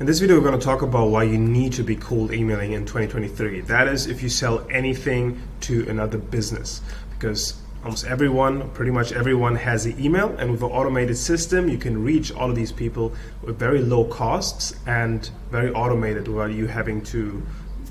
In this video, we're going to talk about why you need to be cold emailing in 2023. That is, if you sell anything to another business, because almost everyone, pretty much everyone has an email, and with an automated system, you can reach all of these people with very low costs and very automated without you having to,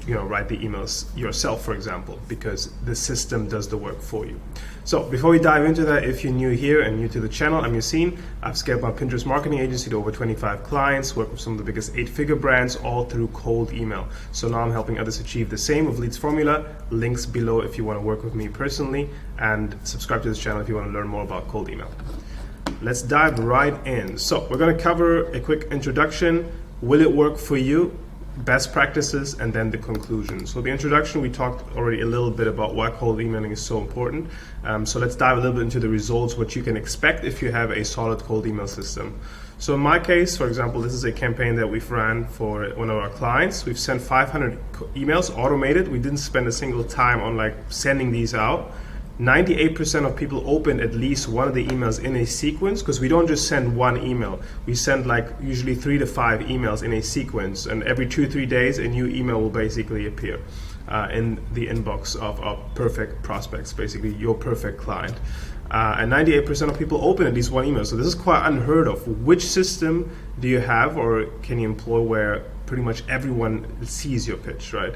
write the emails yourself, for example, because the system does the work for you. So before we dive into that, if you're new here and new to the channel, I'm Yassine. I've scaled my Pinterest marketing agency to over 25 clients, worked with some of the biggest 8-figure brands, all through cold email. So now I'm helping others achieve the same with Leads Formula. Links below if you want to work with me personally, and subscribe to this channel if you want to learn more about cold email. Let's dive right in. So we're going to cover a quick introduction. Will it work for you? Best practices, and then the conclusion. So the introduction, we talked already a little bit about why cold emailing is so important. So let's dive a little bit into the results, what you can expect if you have a solid cold email system. So in my case, for example, this is a campaign that we've ran for one of our clients. We've sent 500 emails automated. We didn't spend a single time on sending these out. 98% of people open at least one of the emails in a sequence, because we don't just send one email. We send usually 3 to 5 emails in a sequence, and every 2-3 days a new email will basically appear in the inbox of our perfect prospects, basically your perfect client. And 98% of people open at least one email. So this is quite unheard of. Which system do you have or can you employ where pretty much everyone sees your pitch, right?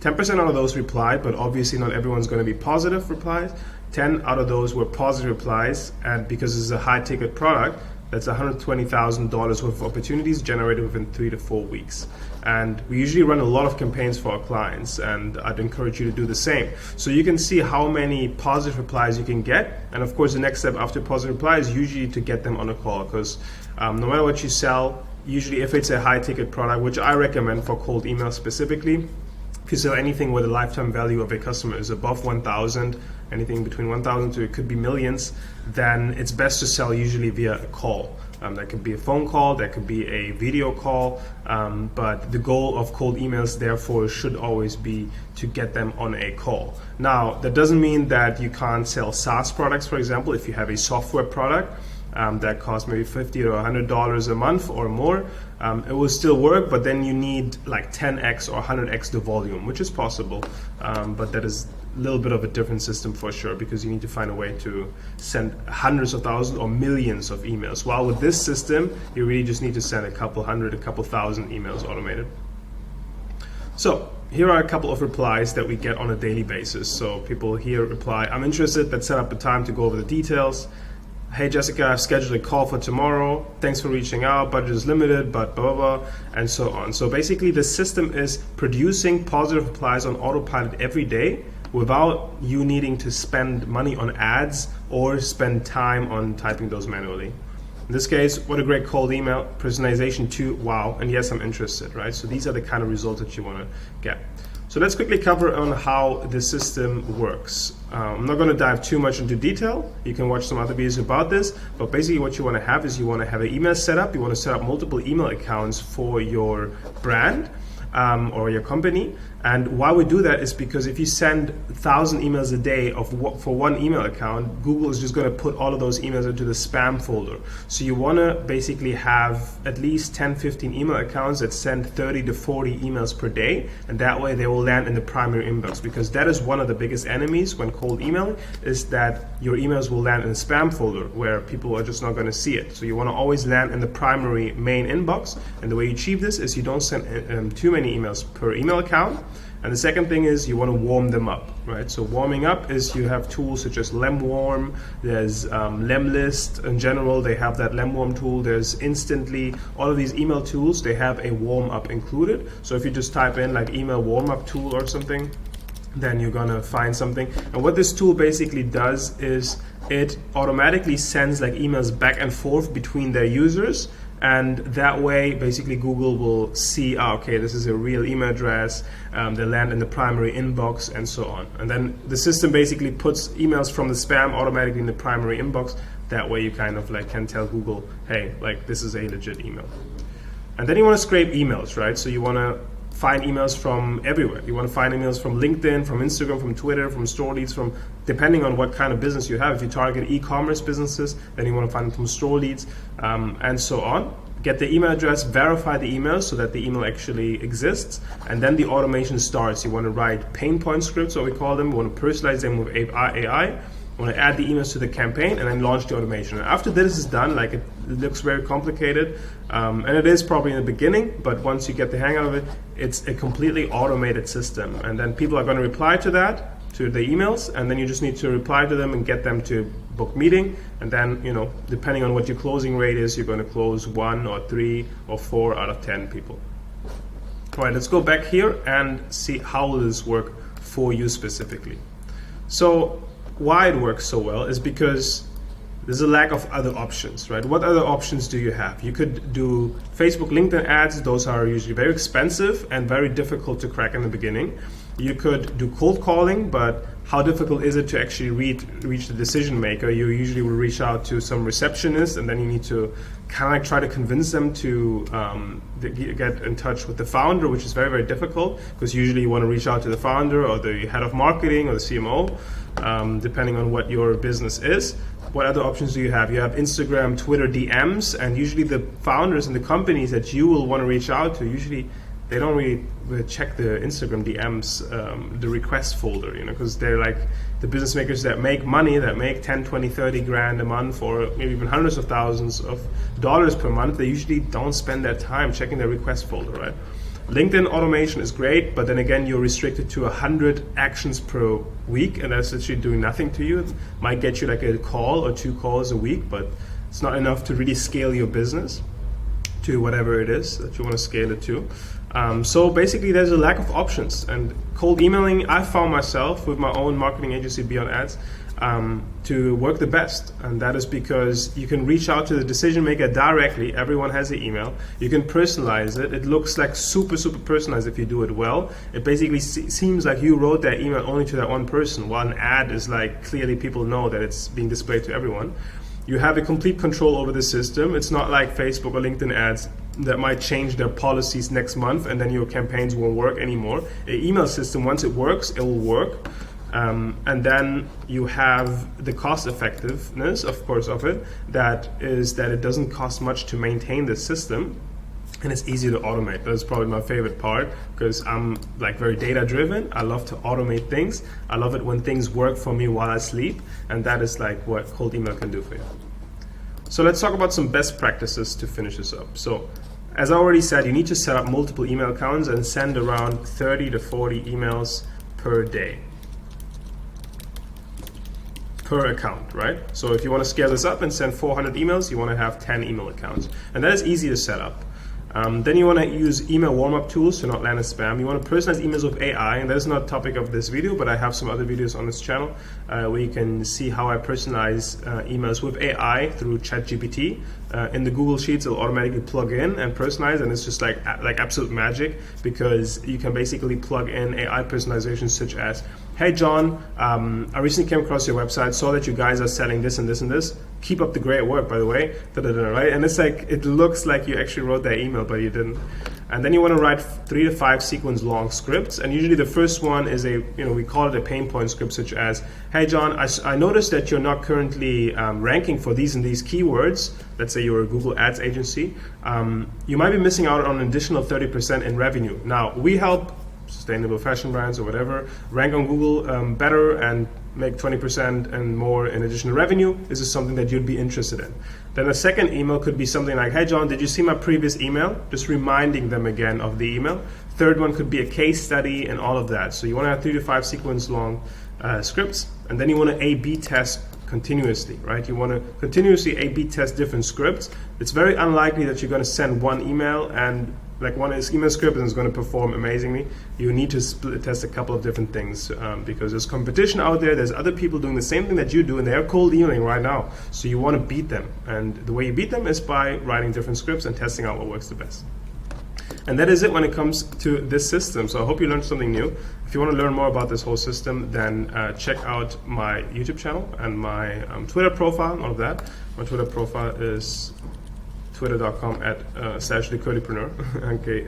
10% out of those replied, but obviously not everyone's going to be positive replies. 10 out of those were positive replies, and because this is a high ticket product, that's $120,000 worth of opportunities generated within 3 to 4 weeks. And we usually run a lot of campaigns for our clients, and I'd encourage you to do the same. So you can see how many positive replies you can get, and of course the next step after positive replies is usually to get them on a call, because no matter what you sell, usually if it's a high ticket product, which I recommend for cold email specifically, if you sell anything where the lifetime value of a customer is above 1,000, anything between 1,000 to it could be millions, then it's best to sell usually via a call. That could be a phone call, that could be a video call, but the goal of cold emails therefore should always be to get them on a call. Now, that doesn't mean that you can't sell SaaS products, for example, if you have a software product that costs maybe $50 to $100 a month or more. It will still work, but then you need 10x or 100x the volume, which is possible, but that is a little bit of a different system for sure, because you need to find a way to send hundreds of thousands or millions of emails. While with this system, you really just need to send a couple hundred, a couple thousand emails automated. So here are a couple of replies that we get on a daily basis. So people here reply, "I'm interested, let's set up a time to go over the details. Hey Jessica, I've scheduled a call for tomorrow. Thanks for reaching out. Budget is limited, but blah, blah, blah," and so on. So basically the system is producing positive replies on autopilot every day without you needing to spend money on ads or spend time on typing those manually. In this case, what a great cold email. Personalization too, wow, and yes, I'm interested, right? So these are the kind of results that you want to get. So let's quickly cover on how the system works. I'm not going to dive too much into detail. You can watch some other videos about this, but basically what you want to have is you want to have an email set up. You want to set up multiple email accounts for your brand or your company. And why we do that is because if you send 1,000 emails a day for one email account, Google is just going to put all of those emails into the spam folder. So you want to basically have at least 10-15 email accounts that send 30 to 40 emails per day, and that way they will land in the primary inbox, because that is one of the biggest enemies when cold emailing, is that your emails will land in the spam folder where people are just not going to see it. So you want to always land in the primary main inbox, and the way you achieve this is you don't send too many emails per email account. And the second thing is you want to warm them up, right? So warming up is you have tools such as Lemwarm, there's Lemlist. In general, they have that Lemwarm tool. There's Instantly. All of these email tools, they have a warm up included. So if you just type in email warm up tool or something, then you're gonna find something. And what this tool basically does is it automatically sends emails back and forth between their users. And that way, basically, Google will see, okay, this is a real email address, they land in the primary inbox, and so on. And then the system basically puts emails from the spam automatically in the primary inbox. That way you kind of can tell Google, hey, this is a legit email. And then you want to scrape emails, right? So you want to find emails from everywhere. You want to find emails from LinkedIn, from Instagram, from Twitter, from store leads, from depending on what kind of business you have. If you target e-commerce businesses, then you want to find them from store leads, and so on. get the email address, verify the email so that the email actually exists, and then the automation starts. You want to write pain point scripts, what we call them. You want to personalize them with AI. You want to add the emails to the campaign and then launch the automation. And after this is done, like it looks very complicated, and it is probably in the beginning, but once you get the hang of it, it's a completely automated system. And then people are going to reply to that, to the emails, and then you just need to reply to them and get them to book meeting. And then, depending on what your closing rate is, you're going to close 1 or 3 or 4 out of 10 people. All right, let's go back here and see how will this work for you specifically. So why it works so well is because there's a lack of other options, right? What other options do you have? You could do Facebook, LinkedIn ads. Those are usually very expensive and very difficult to crack in the beginning. You could do cold calling, but how difficult is it to actually reach the decision maker? You usually will reach out to some receptionist, and then you need to kind of like try to convince them to get in touch with the founder, which is very, very difficult, because usually you want to reach out to the founder or the head of marketing or the CMO, depending on what your business is. What other options do you have? You have Instagram, Twitter, DMs, and usually the founders and the companies that you will want to reach out to, usually they don't really check the Instagram DMs, the request folder, because they're like the business makers that make money, that make 10, 20, 30 grand a month, or maybe even hundreds of thousands of dollars per month. They usually don't spend their time checking their request folder, right? LinkedIn automation is great, but then again, you're restricted to 100 actions per week, and that's actually doing nothing to you. It might get you like a call or 2 calls a week, but it's not enough to really scale your business to whatever it is that you want to scale it to. So basically there's a lack of options, and cold emailing, I found myself with my own marketing agency Beyond Ads to work the best, and that is because you can reach out to the decision maker directly. Everyone has an email. You can personalize it. It looks like super personalized if you do it well. It basically seems like you wrote that email only to that one person, while an ad is like clearly people know that it's being displayed to everyone. You have a complete control over the system. It's not like Facebook or LinkedIn ads that might change their policies next month and then your campaigns won't work anymore. An email system, once it works, it will work. And then you have the cost effectiveness, of course, of it. That is that it doesn't cost much to maintain the system, and it's easy to automate. That's probably my favorite part, because I'm like very data driven. I love to automate things. I love it when things work for me while I sleep, and that is like what cold email can do for you. So let's talk about some best practices to finish this up. So as I already said, you need to set up multiple email accounts and send around 30 to 40 emails per day. Per account, right? So if you want to scale this up and send 400 emails, you want to have 10 email accounts. And that is easy to set up. Then you want to use email warm-up tools to not land in spam. You want to personalize emails with AI, and that is not the topic of this video, but I have some other videos on this channel where you can see how I personalize emails with AI through ChatGPT. In the Google Sheets, it'll automatically plug in and personalize, and it's just like absolute magic, because you can basically plug in AI personalizations such as, hey John, I recently came across your website, saw that you guys are selling this and this and this. Keep up the great work, by the way, right? And it's like, it looks like you actually wrote that email, but you didn't. And then you want to write 3 to 5 sequence long scripts, and usually the first one is we call it a pain point script, such as, hey John, I noticed that you're not currently ranking for these and these keywords. Let's say you're a Google Ads agency. You might be missing out on an additional 30% in revenue. Now, we help sustainable fashion brands or whatever rank on Google better and make 20% and more in additional revenue. This is something that you'd be interested in. Then a second email could be something like, hey John, did you see my previous email? Just reminding them again of the email. Third one could be a case study and all of that. So you want to have 3 to 5 sequence long scripts, and then you want to A/B test continuously, right? You want to continuously A/B test different scripts. It's very unlikely that you're going to send one email and like one email script and it's going to perform amazingly. You need to test a couple of different things because there's competition out there. There's other people doing the same thing that you do, and they're cold emailing right now. So you want to beat them, and the way you beat them is by writing different scripts and testing out what works the best. And that is it when it comes to this system. So I hope you learned something new. If you want to learn more about this whole system, then check out my YouTube channel and my Twitter profile and all of that. My Twitter profile is twitter.com @/thecurlypreneur. Okay,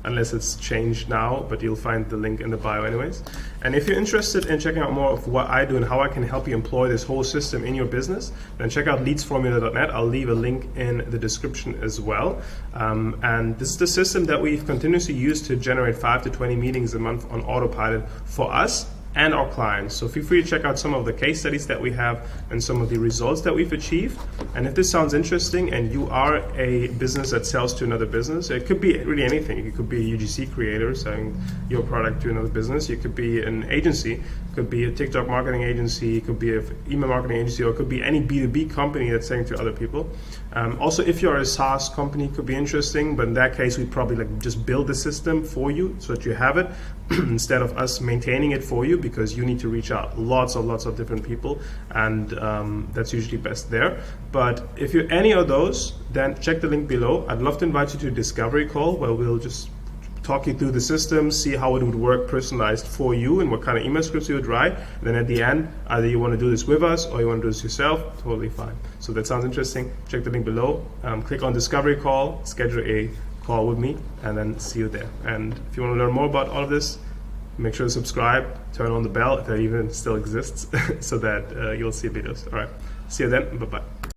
unless it's changed now, but you'll find the link in the bio anyways. And if you're interested in checking out more of what I do and how I can help you employ this whole system in your business, then check out leadsformula.net. I'll leave a link in the description as well. And this is the system that we've continuously used to generate 5 to 20 meetings a month on autopilot for us and our clients. So feel free to check out some of the case studies that we have and some of the results that we've achieved. And if this sounds interesting and you are a business that sells to another business, it could be really anything. You could be a UGC creator selling your product to another business. You could be an agency, it could be a TikTok marketing agency, it could be an email marketing agency, or it could be any B2B company that's selling to other people. Also, if you're a SaaS company, it could be interesting, but in that case, we probably just build the system for you so that you have it instead of us maintaining it for you, because you need to reach out lots of different people, and that's usually best there. But if you're any of those, then check the link below. I'd love to invite you to a discovery call where we'll just talk you through the system, see how it would work personalized for you and what kind of email scripts you would write. And then at the end, either you want to do this with us or you want to do this yourself, totally fine. So that sounds interesting. Check the link below. Click on discovery call, schedule a call with me, and then see you there. And if you want to learn more about all of this, make sure to subscribe, turn on the bell if that even still exists, so that you'll see videos. All right, see you then. Bye-bye.